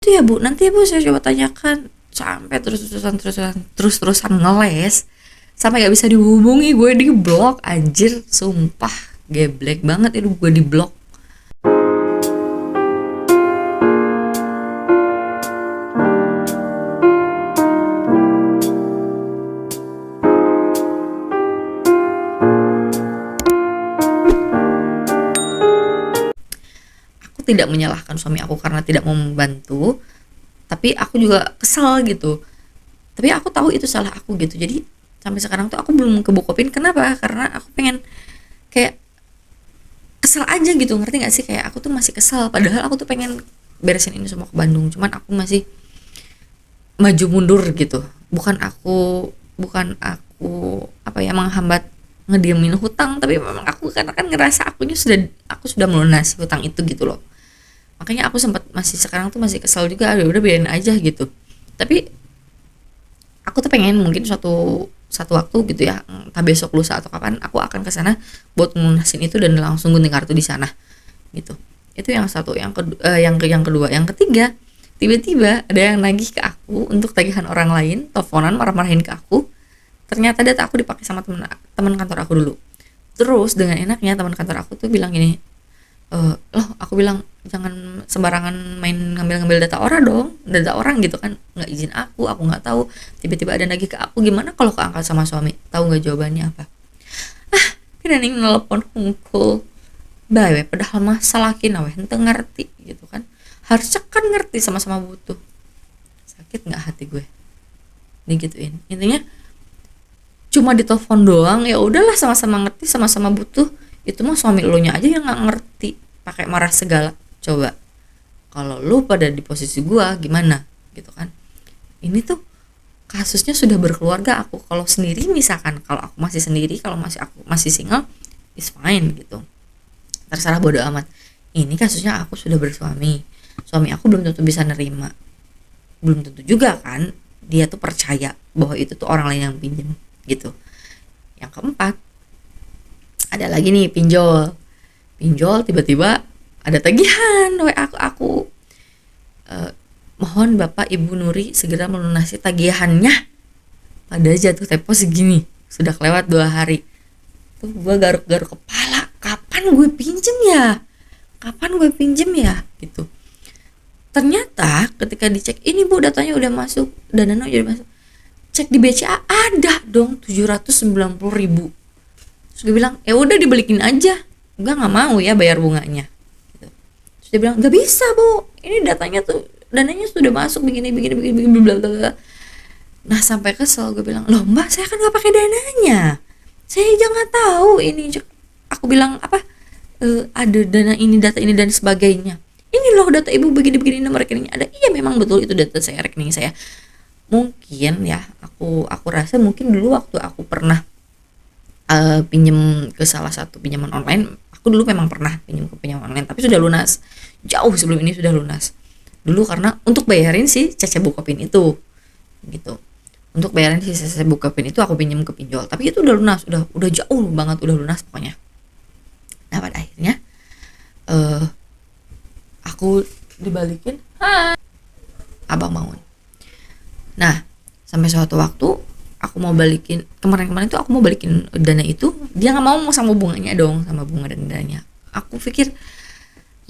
gitu ya Bu, nanti ya Bu saya coba tanyakan. Sampai terus-terusan ngeles sampai gak bisa dihubungi, gue di blok anjir, sumpah geblek banget itu gue di blok. Aku tidak menyalahkan suami aku karena tidak mau membantu, tapi aku juga kesal gitu. Tapi aku tahu itu salah aku gitu. Jadi sampai sekarang tuh aku belum kebukopin. Kenapa? Karena aku pengen kayak kesel aja gitu, ngerti gak sih? Kayak aku tuh masih kesel, padahal aku tuh pengen beresin ini semua ke Bandung, cuman aku masih maju mundur gitu. Bukan aku apa ya, menghambat ngediemin hutang, tapi memang aku karena kan ngerasa aku sudah melunasi hutang itu gitu loh. Makanya aku sempat masih sekarang tuh masih kesal juga, udah biarin aja gitu. Tapi aku tuh pengen mungkin suatu satu waktu gitu ya, entah besok lusa atau kapan, aku akan ke sana buat ngunasin itu dan langsung gunting kartu di sana gitu. Itu yang satu. Yang kedua, yang ketiga, tiba-tiba ada yang nagih ke aku untuk tagihan orang lain, teleponan marah-marahin ke aku. Ternyata data aku dipakai sama teman kantor aku dulu. Terus dengan enaknya teman kantor aku tuh bilang gini, loh aku bilang jangan sembarangan main ngambil-ngambil data orang gitu kan, nggak izin aku nggak tahu, tiba-tiba ada nagih ke aku, gimana kalau keangkat sama suami? Tahu nggak jawabannya apa? Kira nih nelpon hungkul bae, padahal masalah kina weh ente ngerti gitu kan, harusnya kan ngerti sama-sama butuh. Sakit nggak hati gue digituin. Intinya cuma ditelepon doang, ya udahlah, sama-sama ngerti, sama-sama butuh. Itu mah suami lo nya aja yang nggak ngerti, pakai marah segala. Coba kalau lu pada di posisi gua gimana gitu kan. Ini tuh kasusnya sudah berkeluarga. Aku kalau sendiri, misalkan kalau aku masih sendiri, kalau aku masih single, is fine gitu, terserah, bodo amat. Ini kasusnya aku sudah bersuami, suami aku belum tentu bisa nerima, belum tentu juga kan dia tuh percaya bahwa itu tuh orang lain yang pinjam gitu. Yang keempat, ada lagi nih pinjol tiba-tiba ada tagihan WA aku, mohon Bapak Ibu Nuri segera melunasi tagihannya pada jatuh tempo segini, sudah kelewat 2 hari. Tuh gue garuk-garuk kepala, kapan gue pinjem ya gitu. Ternyata ketika dicek, ini Bu datanya udah masuk, dananya udah masuk, cek di BCA ada dong 790.000. Terus gue bilang, ya udah dibalikin aja, gue nggak mau ya bayar bunganya gitu. Terus dia bilang, nggak bisa Bu, ini dananya sudah masuk begini bla bla bla. Nah sampai kesel, gue bilang, loh Mbak, saya kan nggak pakai dananya, saya aja nggak tahu ini. Aku bilang apa, ada dana ini, data ini dan sebagainya, ini loh data ibu begini nomor rekeningnya ada. Iya memang betul itu data saya, rekening saya. Mungkin ya, aku rasa mungkin dulu waktu aku pernah pinjem ke salah satu pinjaman online, aku dulu memang pernah pinjam ke pinjaman online, tapi sudah lunas, jauh sebelum ini sudah lunas. Dulu karena untuk bayarin si CC Bukopin itu gitu, untuk bayarin si CC Bukopin itu aku pinjam ke pinjol, tapi itu udah lunas, udah jauh banget, udah lunas pokoknya. Nah pada akhirnya aku dibalikin, Abang Maun. Nah sampai suatu waktu aku mau balikin, kemarin tuh aku mau balikin dana itu, dia nggak mau sama bunganya dong, sama bunga dan dananya. Aku pikir,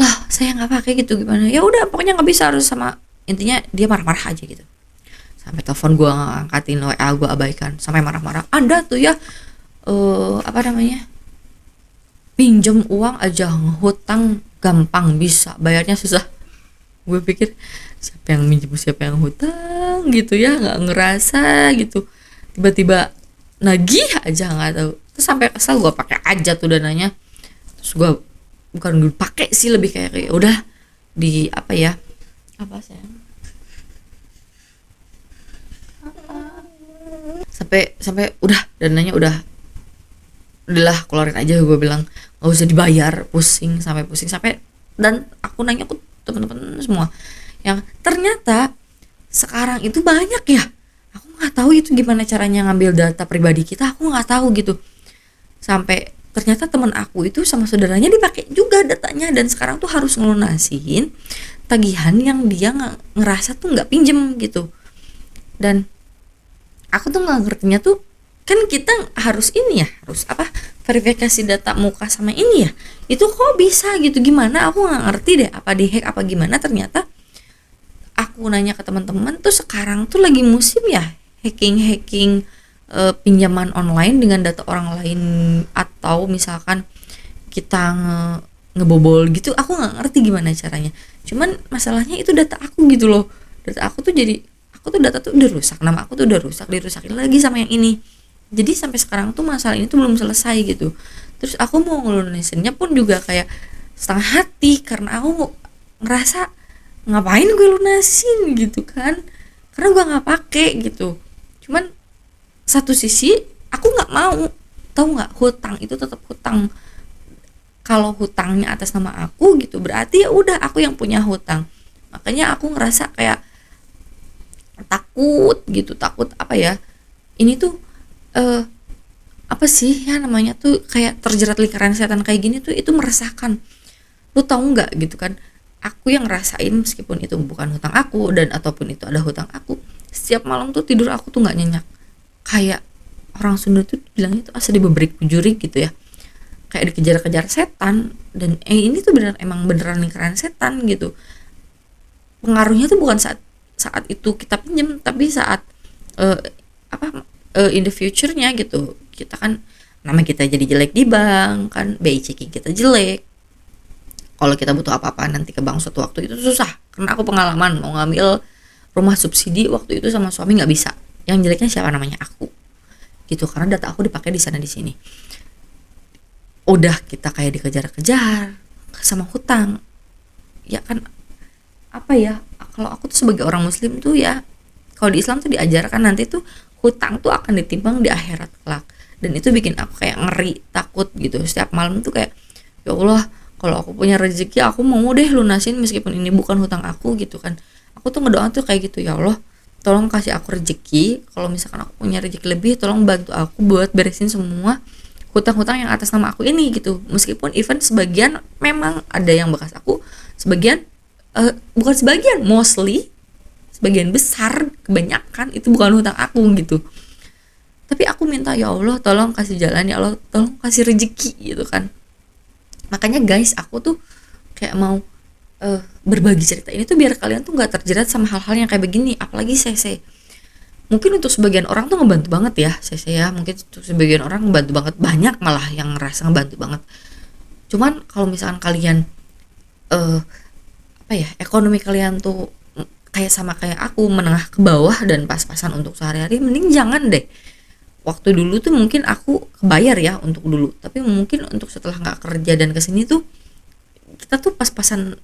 lah saya nggak pakai gitu, gimana? Ya udah pokoknya nggak bisa, harus sama, intinya dia marah-marah aja gitu. Sampai telepon gue nggak angkatin, WA gue abaikan, sampai marah-marah. Anda tuh ya pinjam uang aja hutang gampang, bisa bayarnya susah. Gue pikir siapa yang minjem, siapa yang hutang gitu ya, nggak ngerasa gitu, tiba-tiba nagih aja nggak tahu. Terus sampai kesal, gue pakai aja tuh dananya. Terus gue bukan gue pakai sih, lebih kayak udah di apa sayang, sampai udah dananya udahlah keluarin aja, gue bilang nggak usah dibayar, pusing sampai dan aku nanya ke teman-teman semua yang ternyata sekarang itu banyak ya, aku nggak tahu itu gimana caranya ngambil data pribadi kita, aku nggak tahu gitu. Sampai ternyata teman aku itu sama saudaranya dipakai juga datanya, dan sekarang tuh harus ngelunasin tagihan yang dia ngerasa tuh nggak pinjem gitu. Dan aku tuh nggak ngertinya tuh, kan kita harus ini ya, harus apa, verifikasi data muka sama ini ya, itu kok bisa gitu, gimana, aku nggak ngerti deh, apa dihack apa gimana. Ternyata aku nanya ke teman-teman tuh, sekarang tuh lagi musim ya hacking pinjaman online dengan data orang lain, atau misalkan kita ngebobol gitu. Aku nggak ngerti gimana caranya, cuman masalahnya itu data aku gitu loh. Data aku tuh jadi, aku tuh data tuh udah rusak, nama aku tuh udah rusak, dirusakin lagi sama yang ini. Jadi sampai sekarang tuh masalah ini tuh belum selesai gitu. Terus aku mau ngelunasinnya pun juga kayak setengah hati, karena aku ngerasa ngapain gue lunasin gitu kan, karena gue nggak pakai gitu. Cuman satu sisi aku nggak mau, tahu nggak, hutang itu tetap hutang. Kalau hutangnya atas nama aku gitu, berarti ya udah aku yang punya hutang. Makanya aku ngerasa kayak takut gitu, takut apa ya, ini tuh apa sih ya namanya tuh, kayak terjerat lingkaran setan kayak gini tuh, itu meresahkan. Lu tahu nggak gitu kan, aku yang ngerasain, meskipun itu bukan hutang aku, dan ataupun itu ada hutang aku, setiap malam tuh tidur aku tuh nggak nyenyak. Kayak orang Sunda tuh bilangnya tuh asa dibebrik pejurik gitu ya, kayak dikejar-kejar setan. Dan ini tuh emang beneran lingkaran setan gitu. Pengaruhnya tuh bukan saat saat itu kita pinjam, tapi saat apa in the future-nya gitu. Kita kan, nama kita jadi jelek di bank kan, BI checking kita jelek. Kalau kita butuh apa-apa nanti ke bank suatu waktu itu susah. Karena aku pengalaman mau ngambil rumah subsidi waktu itu sama suami nggak bisa. Yang jeleknya siapa, namanya aku gitu, karena data aku dipakai di sana di sini. Udah kita kayak dikejar-kejar sama hutang ya kan. Apa ya, kalau aku tuh sebagai orang muslim tuh ya, kalau di Islam tuh diajarkan nanti tuh hutang tuh akan ditimbang di akhirat kelak. Dan itu bikin aku kayak ngeri, takut gitu. Setiap malam tuh kayak, ya Allah, kalau aku punya rezeki aku mau deh lunasin meskipun ini bukan hutang aku gitu kan. Aku tuh ngedoa tuh kayak gitu, ya Allah, tolong kasih aku rezeki. Kalau misalkan aku punya rezeki lebih, tolong bantu aku buat beresin semua hutang-hutang yang atas nama aku ini gitu. Meskipun even sebagian memang ada yang bekas aku, sebagian bukan sebagian, mostly sebagian besar, kebanyakan itu bukan hutang aku gitu. Tapi aku minta, ya Allah tolong kasih jalan, ya Allah tolong kasih rezeki gitu kan. Makanya guys, aku tuh kayak mau berbagi cerita ini tuh biar kalian tuh nggak terjerat sama hal-hal yang kayak begini. Apalagi CC, mungkin untuk sebagian orang tuh ngebantu banget ya CC ya, mungkin untuk sebagian orang ngebantu banget, banyak malah yang ngerasa ngebantu banget. Cuman kalau misalkan kalian apa ya, ekonomi kalian tuh kayak sama kayak aku, menengah ke bawah dan pas-pasan untuk sehari-hari, mending jangan deh. Waktu dulu tuh mungkin aku kebayar ya untuk dulu, tapi mungkin untuk setelah nggak kerja dan kesini tuh kita tuh pas-pasan,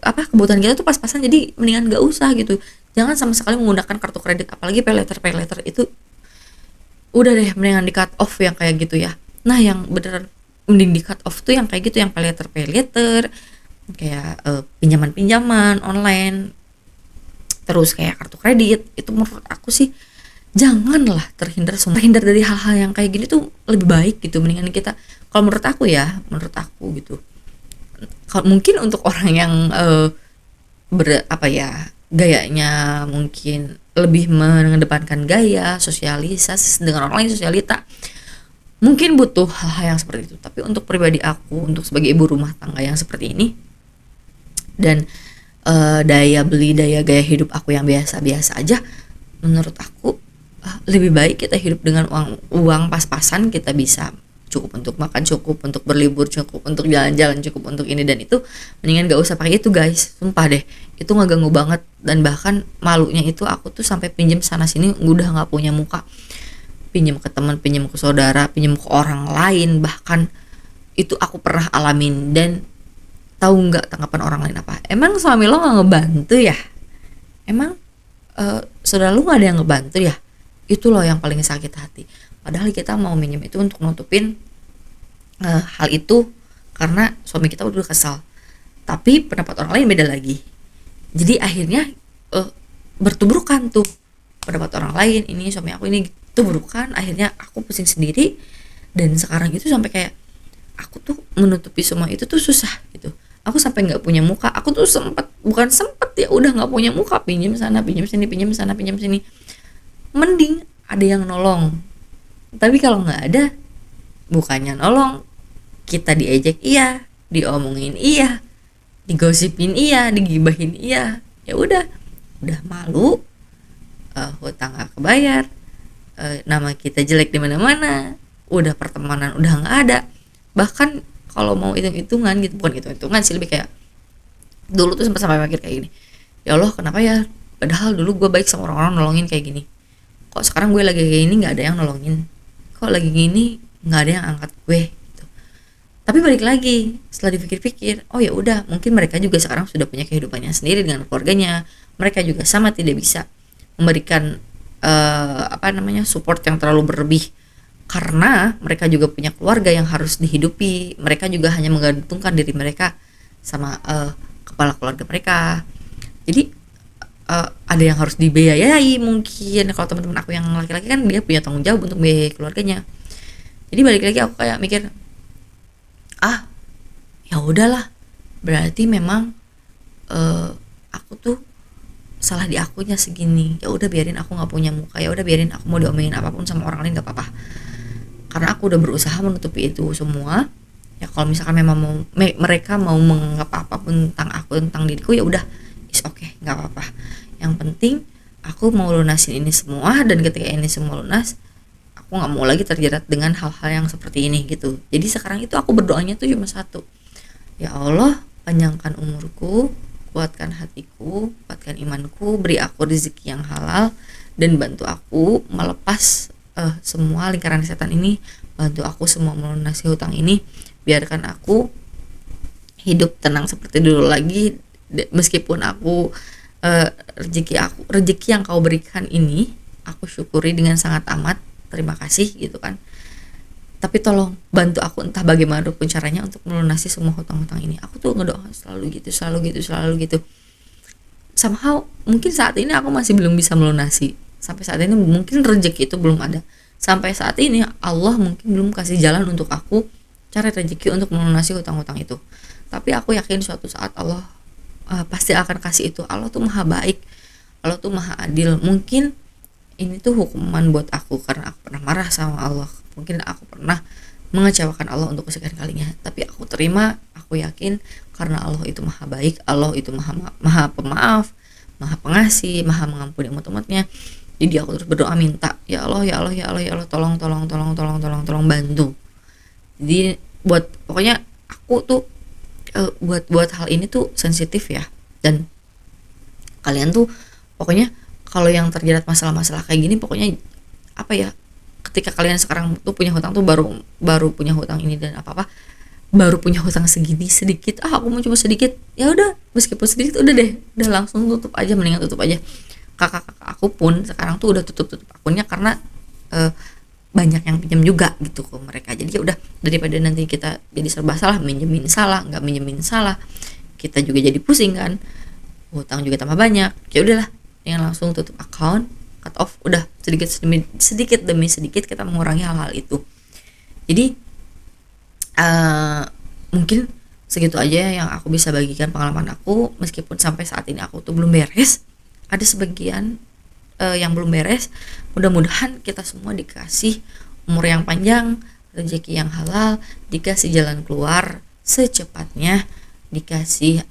apa, kebutuhan kita tuh pas-pasan, jadi mendingan nggak usah gitu. Jangan sama sekali menggunakan kartu kredit, apalagi pay later itu udah deh, mendingan di cut off yang kayak gitu ya. Nah yang beneran mending di cut off tuh yang kayak gitu, yang pay later kayak pinjaman online, terus kayak kartu kredit. Itu menurut aku sih janganlah, terhindar dari hal-hal yang kayak gini tuh lebih baik gitu. Mendingan kita, kalau menurut aku ya, menurut aku gitu. Kalau mungkin untuk orang yang apa ya, gayanya mungkin lebih mengedepankan gaya sosialisasi dengan orang lain, sosialita, mungkin butuh hal-hal yang seperti itu. Tapi untuk pribadi aku, untuk sebagai ibu rumah tangga yang seperti ini, dan daya beli, daya gaya hidup aku yang biasa-biasa aja, menurut aku lebih baik kita hidup dengan uang pas-pasan. Kita bisa cukup untuk makan, cukup untuk berlibur, cukup untuk jalan-jalan, cukup untuk ini dan itu. Mendingan gak usah pakai itu guys, sumpah deh, itu ngeganggu banget. Dan bahkan malunya itu aku tuh sampai pinjam sana sini udah nggak punya muka, pinjam ke teman, pinjam ke saudara, pinjam ke orang lain. Bahkan itu aku pernah alamin. Dan tahu nggak tanggapan orang lain apa? Emang suami lo nggak ngebantu ya? Emang saudara lu nggak ada yang ngebantu ya? Itu loh yang paling sakit hati. Padahal kita mau minjem itu untuk nutupin hal itu karena suami kita udah kesal. Tapi pendapat orang lain beda lagi. Jadi akhirnya bertubrukan tuh pendapat orang lain, ini suami aku ini, tubrukan. Akhirnya aku pusing sendiri. Dan sekarang itu sampai kayak aku tuh menutupi semua itu tuh susah gitu. Aku sampai nggak punya muka, aku tuh sempet, bukan sempet ya, udah nggak punya muka, pinjam sana pinjam sini, pinjam sana pinjam sini. Mending ada yang nolong. Tapi kalau nggak ada, bukannya nolong, kita diejek iya, diomongin iya, digosipin iya, digibahin iya. Ya udah malu, hutang nggak kebayar, nama kita jelek di mana-mana, udah pertemanan udah nggak ada. Bahkan kalau mau hitung-hitungan gitu, bukan hitung-hitungan sih, lebih kayak dulu tuh sempat sampai mikir kayak gini, ya Allah kenapa ya, padahal dulu gue baik sama orang-orang, nolongin kayak gini, kok sekarang gue lagi kayak gini nggak ada yang nolongin, kok lagi gini nggak ada yang angkat gue gitu. Tapi balik lagi setelah dipikir-pikir, oh ya udah, mungkin mereka juga sekarang sudah punya kehidupannya sendiri dengan keluarganya, mereka juga sama tidak bisa memberikan support yang terlalu berlebih, karena mereka juga punya keluarga yang harus dihidupi, mereka juga hanya menggantungkan diri mereka sama kepala keluarga mereka. Jadi ada yang harus dibiayai mungkin. Kalau teman-teman aku yang laki-laki kan dia punya tanggung jawab untuk biayai keluarganya. Jadi balik lagi aku kayak mikir, ya udahlah, berarti memang aku tuh salah di akunya segini. Ya udah biarin aku nggak punya muka, ya udah biarin aku mau diomelin apapun sama orang lain nggak apa-apa, karena aku udah berusaha menutupi itu semua. Ya kalau misalkan memang mereka mau menganggap apapun tentang aku, tentang diriku, ya udah, is okay, nggak apa-apa. Yang penting aku mau lunasin ini semua, dan ketika ini semua lunas, aku nggak mau lagi terjerat dengan hal-hal yang seperti ini gitu. Jadi sekarang itu aku berdoanya tuh cuma satu, ya Allah panjangkan umurku, kuatkan hatiku, kuatkan imanku, beri aku rezeki yang halal, dan bantu aku melepas semua lingkaran setan ini, bantu aku semua melunasi hutang ini, biarkan aku hidup tenang seperti dulu lagi. Meskipun aku rezeki yang kau berikan ini aku syukuri dengan sangat amat, terima kasih gitu kan, tapi tolong bantu aku entah bagaimanapun caranya untuk melunasi semua hutang-hutang ini. Aku tuh ngedoa selalu gitu. Somehow mungkin saat ini aku masih belum bisa melunasi, sampai saat ini mungkin rezeki itu belum ada, sampai saat ini Allah mungkin belum kasih jalan untuk aku cari rezeki untuk melunasi hutang-hutang itu. Tapi aku yakin suatu saat Allah pasti akan kasih itu. Allah tuh maha baik, Allah tuh maha adil. Mungkin ini tuh hukuman buat aku karena aku pernah marah sama Allah, mungkin aku pernah mengecewakan Allah untuk kesekian kalinya, tapi aku terima. Aku yakin karena Allah itu maha baik, Allah itu maha pemaaf, maha pengasih, maha mengampuni umat-umatnya. Jadi aku terus berdoa minta, ya Allah tolong bantu. Jadi pokoknya aku tuh buat hal ini tuh sensitif ya, dan kalian tuh pokoknya kalau yang terjerat masalah-masalah kayak gini, pokoknya apa ya, ketika kalian sekarang tuh punya hutang tuh baru punya hutang ini dan apa baru punya hutang segini sedikit, aku mau cuma sedikit, ya udah meskipun sedikit udah deh, udah langsung tutup aja, mendingan tutup aja. Kakak aku pun sekarang tuh udah tutup akunnya karena banyak yang pinjam juga gitu ke mereka. Jadi ya udah, daripada nanti kita jadi serba salah, minjemin salah, nggak minjemin salah, kita juga jadi pusing kan, hutang juga tambah banyak. Ya udahlah, yang langsung tutup account, cut off, udah sedikit demi sedikit kita mengurangi hal-hal itu. Jadi mungkin segitu aja yang aku bisa bagikan pengalaman aku. Meskipun sampai saat ini aku tuh belum beres, ada sebagian yang belum beres. Mudah-mudahan kita semua dikasih umur yang panjang, rezeki yang halal, dikasih jalan keluar secepatnya, dikasih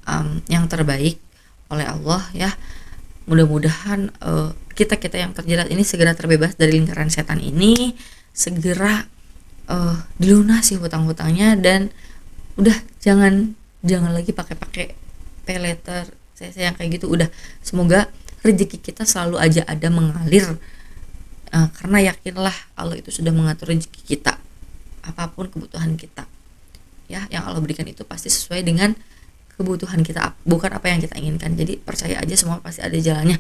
yang terbaik oleh Allah ya. Mudah-mudahan kita yang terjerat ini segera terbebas dari lingkaran setan ini, segera dilunasi hutang-hutangnya, dan udah jangan lagi pakai pay letter saya yang kayak gitu. Udah, semoga rezeki kita selalu aja ada mengalir, karena yakinlah Allah itu sudah mengatur rezeki kita, apapun kebutuhan kita ya, yang Allah berikan itu pasti sesuai dengan kebutuhan kita, bukan apa yang kita inginkan. Jadi percaya aja, semua pasti ada jalannya.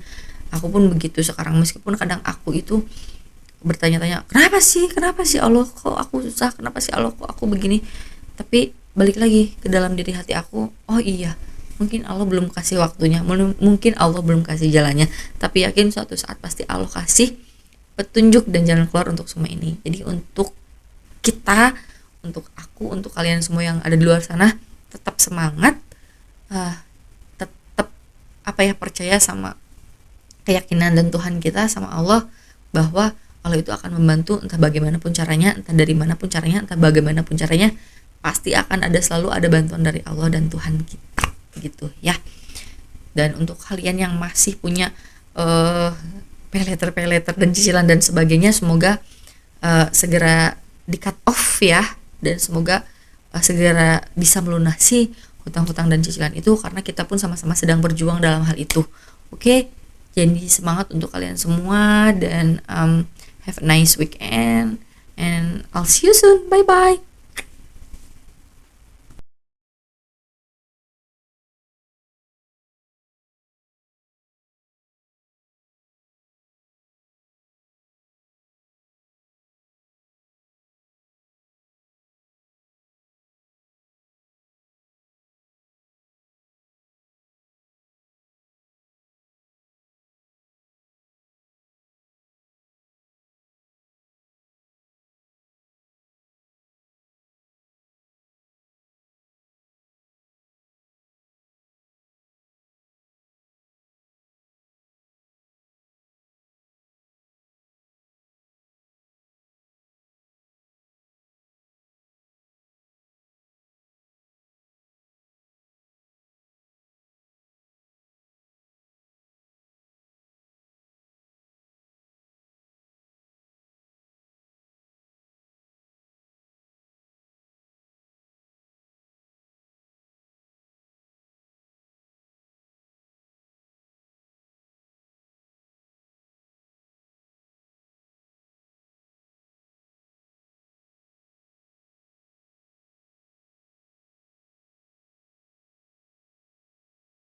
Aku pun begitu sekarang, meskipun kadang aku itu bertanya-tanya, kenapa sih Allah kok aku susah, kenapa sih Allah kok aku begini. Tapi balik lagi ke dalam diri hati aku, oh iya, mungkin Allah belum kasih waktunya, mungkin Allah belum kasih jalannya, tapi yakin suatu saat pasti Allah kasih petunjuk dan jalan keluar untuk semua ini. Jadi untuk kita, untuk aku, untuk kalian semua yang ada di luar sana, tetap semangat, uh, tetap apa ya, percaya sama keyakinan dan Tuhan kita, sama Allah, bahwa Allah itu akan membantu entah bagaimanapun caranya, entah dari manapun caranya, entah bagaimanapun caranya, pasti akan ada, selalu ada bantuan dari Allah dan Tuhan kita gitu ya. Dan untuk kalian yang masih punya pay letter dan cicilan dan sebagainya, semoga segera di cut off ya, dan semoga segera bisa melunasi hutang-hutang dan cicilan itu, karena kita pun sama-sama sedang berjuang dalam hal itu. Oke, jadi semangat untuk kalian semua, dan have a nice weekend, and I'll see you soon. Bye bye.